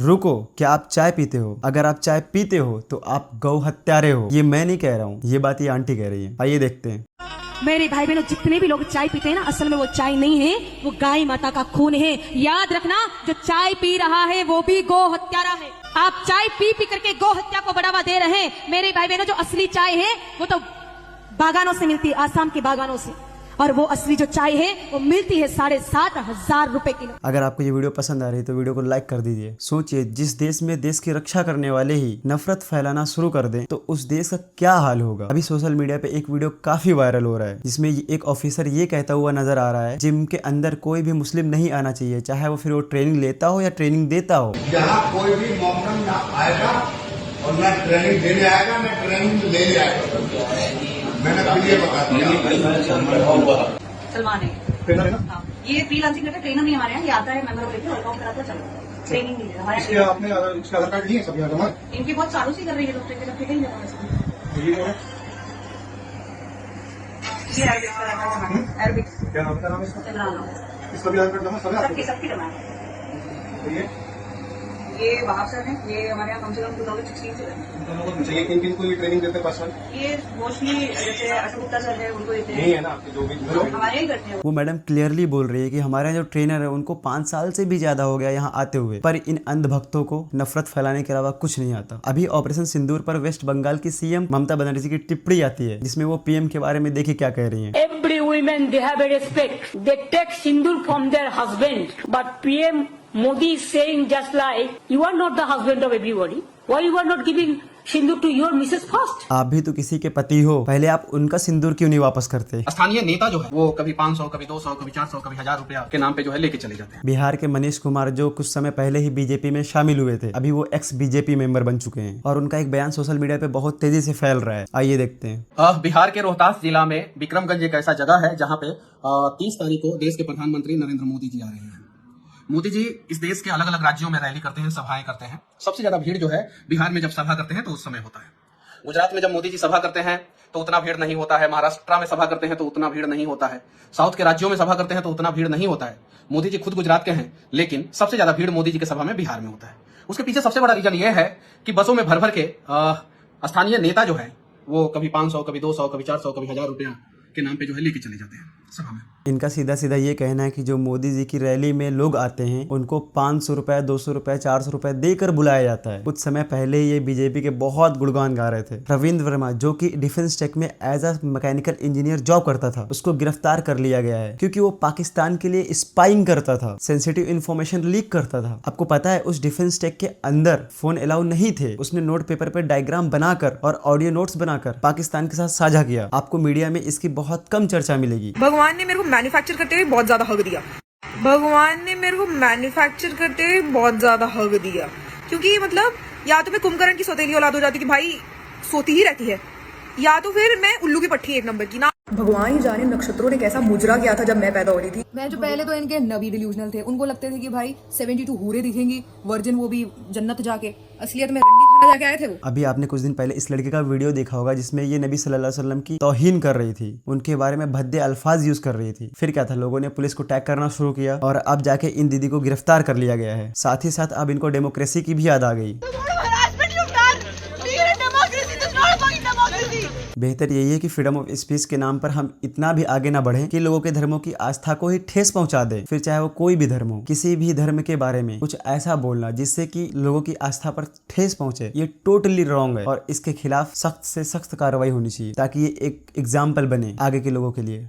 रुको, क्या आप चाय पीते हो? अगर आप चाय पीते हो तो आप गौ हत्यारे हो। ये मैं नहीं कह रहा हूँ, ये बात ये आंटी कह रही है। आइए देखते हैं। मेरे भाई बहनों, जितने भी लोग चाय पीते हैं ना, असल में वो चाय नहीं है, वो गाय माता का खून है। याद रखना, जो चाय पी रहा है वो भी गौ हत्यारा है। आप चाय पी पी करके गौ हत्या को बढ़ावा दे रहे हैं। मेरे भाई बहनों, जो असली चाय है वो तो बागानों से मिलती है, आसाम के बागानों से, और वो असली जो चाय है वो मिलती है 7,500 रुपए किलो। अगर आपको ये वीडियो पसंद आ रही है तो वीडियो को लाइक कर दीजिए। सोचिए, जिस देश में देश की रक्षा करने वाले ही नफरत फैलाना शुरू कर दें तो उस देश का क्या हाल होगा। अभी सोशल मीडिया पे एक वीडियो काफी वायरल हो रहा है, जिसमें एक ऑफिसर ये कहता हुआ नजर आ रहा है, जिम के अंदर कोई भी मुस्लिम नहीं आना चाहिए, चाहे वो फिर वो ट्रेनिंग लेता हो या ट्रेनिंग देता हो। यहाँ कोई भी मोहम्मद ना आएगा और ना ट्रेनिंग देने आएगा, ना ट्रेनिंग लेने आएगा। मैंने पहले बता दिया। सलमान है हाँ। ये फ्रीलांसिंग करके ट्रेनर नहीं हमारे यहाँ, ये आता है मेंबर को लेकर वर्कआउट कराता चलो, ट्रेनिंग नहीं देता हमारे यहाँ। आपने इसका आधार कार्ड नहीं है सब यहाँ? इनके बहुत सालों से कर रही है लोग, ट्रेनिंग ठीक है। ये अरबिक क्या नाम है इसका? इमरान नाम। इसका भी आधार कार्ड जमा सबकी जमा है। ये वहाब सर है, ये हमारे यहाँ कम से कम 2016 से है। किन किन को ये ट्रेनिंग देते हैं पर्सनल? ये मोस्टली जैसे अशोक गुप्ता सर है, उनको देते नहीं हैं। है ना आपके जो भी हमारे यहाँ ही करते हैं। वो मैडम क्लियरली बोल रही है कि हमारे यहाँ जो ट्रेनर है उनको 5 साल से भी ज्यादा हो गया यहाँ आते हुए, पर इन अंधभक्तों को नफरत फैलाने के अलावा कुछ नहीं आता। अभी ऑपरेशन सिंदूर पर वेस्ट बंगाल की सीएम ममता बनर्जी की टिप्पणी आती है, जिसमें वो पीएम के बारे में देखिए क्या कह रही है। Every women they have a respect. They take sindoor from their husband, but PM Modi is saying just like you are not the husband of everybody. Why you are not giving sindoor to your missus first? आप भी तो किसी के पति हो, पहले आप उनका सिंदूर क्यों नहीं वापस करते? स्थानीय नेता जो है वो कभी 500, कभी 200, कभी 400, कभी 1000 रुपया के नाम पे जो है लेके चले जाते हैं। बिहार के मनीष कुमार जो कुछ समय पहले ही बीजेपी में शामिल हुए थे, अभी वो एक्स बीजेपी मेंबर बन चुके हैं और उनका एक बयान सोशल मीडिया पे बहुत तेजी से फैल रहा है। आइए देखते हैं। बिहार के रोहतास जिला में विक्रमगंज एक ऐसा जगह है जहाँ पे 30 तारीख को देश के प्रधानमंत्री नरेंद्र मोदी जी आ रहे हैं। मोदी जी इस देश के अलग अलग राज्यों में रैली करते हैं, सभाएं करते हैं। सबसे ज्यादा भीड़ जो है बिहार में जब सभा करते हैं तो उस समय होता है। गुजरात में जब मोदी जी सभा करते हैं तो उतना भीड़ नहीं होता है। महाराष्ट्र में सभा करते हैं तो उतना भीड़ नहीं होता है। साउथ के राज्यों में सभा करते हैं तो उतना भीड़ नहीं होता है। मोदी जी खुद गुजरात के हैं, लेकिन सबसे ज्यादा भीड़ मोदी जी के सभा में बिहार में होता है। उसके पीछे सबसे बड़ा रीजन ये है कि बसों में भर भर के स्थानीय नेता जो है वो कभी 500, कभी 200, कभी 400, कभी 1000 रुपया के नाम पे जो है लेके चले जाते हैं सभा में। इनका सीधा सीधा ये कहना है कि जो मोदी जी की रैली में लोग आते हैं उनको 500 रुपए, 200 रुपए, 400 रुपए देकर बुलाया जाता है। कुछ समय पहले ये बीजेपी के बहुत गुणगान गा रहे थे। रविंद्र वर्मा जो कि डिफेंस टेक में as a mechanical engineer job करता था, उसको गिरफ्तार कर लिया गया है क्योंकि वो पाकिस्तान के लिए स्पाइंग करता था, सेंसिटिव इन्फॉर्मेशन लीक करता था। आपको पता है उस डिफेंस टेक के अंदर फोन अलाउ नहीं थे। उसने नोट पेपर पे डायग्राम बनाकर और ऑडियो नोट्स बनाकर पाकिस्तान के साथ साझा किया। आपको मीडिया में इसकी बहुत कम चर्चा मिलेगी। भगवान ने मेरे को मैन्युफैक्चर करते हुए बहुत ज्यादा हक दिया। भगवान ने मेरे को मैन्युफैक्चर करते हुए बहुत ज्यादा हक दिया, क्योंकि मतलब या तो मैं कुंभकर्ण की सौतेली औलाद हो जाती कि भाई सोती ही रहती है, या तो फिर मैं उल्लू की पट्टी एक नंबर की ना। भगवान ही जाने नक्षत्रों ने कैसा मुजरा किया था जब मैं पैदा हो रही थी। मैं जो पहले तो इनके नबी डिल्यूजनल थे, उनको लगते थे कि भाई 72 हूरे दिखेंगी वर्जिन, वो भी जन्नत जाके। असलियत में रंडी खाना जाके आए थे वो। अभी आपने कुछ दिन पहले इस लड़के का वीडियो देखा होगा जिसमें ये नबी सल्लल्लाहु अलैहि वसल्लम की तौहीन कर रही थी, उनके बारे में भद्दे अल्फाज यूज कर रही थी। फिर क्या था, लोगों ने पुलिस को टैग करना शुरू किया और अब जाके इन दीदी को गिरफ्तार कर लिया गया है। साथ ही साथ अब इनको डेमोक्रेसी की भी याद आ गई। बेहतर यही है कि फ्रीडम ऑफ स्पीच के नाम पर हम इतना भी आगे ना बढ़ें कि लोगों के धर्मों की आस्था को ही ठेस पहुंचा दे, फिर चाहे वो कोई भी धर्म हो। किसी भी धर्म के बारे में कुछ ऐसा बोलना जिससे कि लोगों की आस्था पर ठेस पहुंचे, ये टोटली रॉन्ग है और इसके खिलाफ सख्त से सख्त कार्रवाई होनी चाहिए ताकि ये एक एग्जाम्पल बने आगे के लोगों के लिए।